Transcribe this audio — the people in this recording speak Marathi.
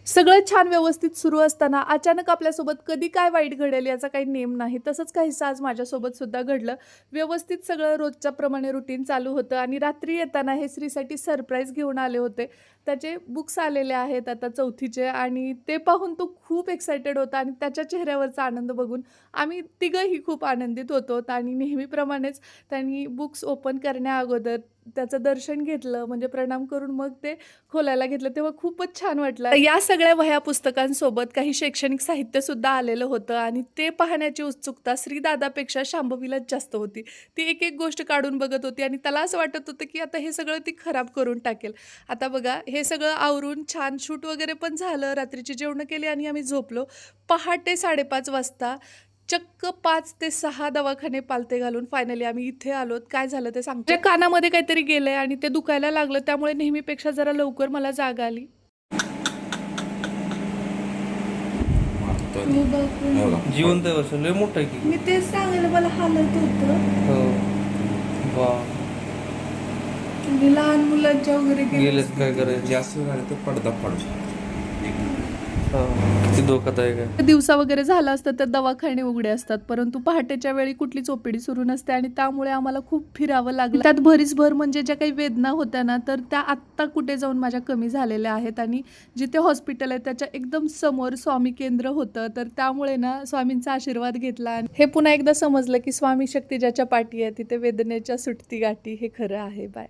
सगळं छान व्यवस्थित सुरू असताना अचानक आपल्यासोबत कधी काय वाईट घडेल याचा काही नेम नाही. तसंच काहीसं आज माझ्यासोबत सुद्धा घडलं. व्यवस्थित सगळं रोजच्याप्रमाणे रुटीन चालू होतं आणि रात्री येताना हे श्रीसाठी सरप्राईज घेऊन आले होते. त्याचे बुक्स आलेले आहेत आता 4थीचे आणि ते पाहून तो खूप एक्सायटेड होता आणि त्याच्या चेहऱ्यावरचा आनंद बघून आम्ही तिघंही खूप आनंदित होतो आणि नेहमीप्रमाणेच त्यांनी बुक्स ओपन करण्याअगोदर त्याचं दर्शन घेतलं, म्हणजे प्रणाम करून मग ते खोलायला घेतलं, तेव्हा खूपच छान वाटलं. या सगळ्या वह्या पुस्तकांसोबत काही शैक्षणिक साहित्य सुद्धा आलेलं होतं आणि ते पाहण्याची उत्सुकता श्रीदादापेक्षा शांभवीलाच जास्त होती. ती एक एक गोष्ट काढून बघत होती आणि त्याला असं वाटत होतं की आता हे सगळं ती खराब करून टाकेल. आता बघा हे सगळं आवरून छान शूट वगैरे पण झालं, रात्रीची जेवणं केली आणि आम्ही झोपलो. पहाटे 5:30 वाजता चक्क 5 ते 6 दवाखाने पालथे घालून फायनली आम्ही इथे आलोत. काय झालं ते सांगते. माझ्या कानामध्ये काहीतरी गेलंय आणि ते दुखायला लागलं, त्यामुळे नेहमीपेक्षा जरा लवकर मला जाग आली. जिवंत आहे असं लय मोठं आहे की. मी तेच सांगायला मला हालत होतं. हो वा आणि लहान मुलांच्या वगैरे गेलेच काय करायचं. जास्त झालं तर पडदा पडतो. किती धोकादायक आहे. दिवसा वगैरे झालं असतं तर दवाखाने उघडे असतात, परंतु पहाटेच्या वेळी कुठलीच ओपीडी सुरू नसते आणि त्यामुळे आम्हाला खूप फिरावं लागलं. त्यात भरीसभर म्हणजे ज्या काही वेदना होत्या ना, तर त्या आत्ता कुठे जाऊन माझ्या कमी झालेल्या आहेत आणि जिथे हॉस्पिटल आहे त्याच्या एकदम समोर स्वामी केंद्र होतं, तर त्यामुळे ना स्वामींचा आशीर्वाद घेतला आणि हे पुन्हा एकदा समजलं की स्वामी शक्ती ज्याच्या पाठी आहे तिथे वेदनेच्या सुटती गाठी हे खरं आहे. बाय.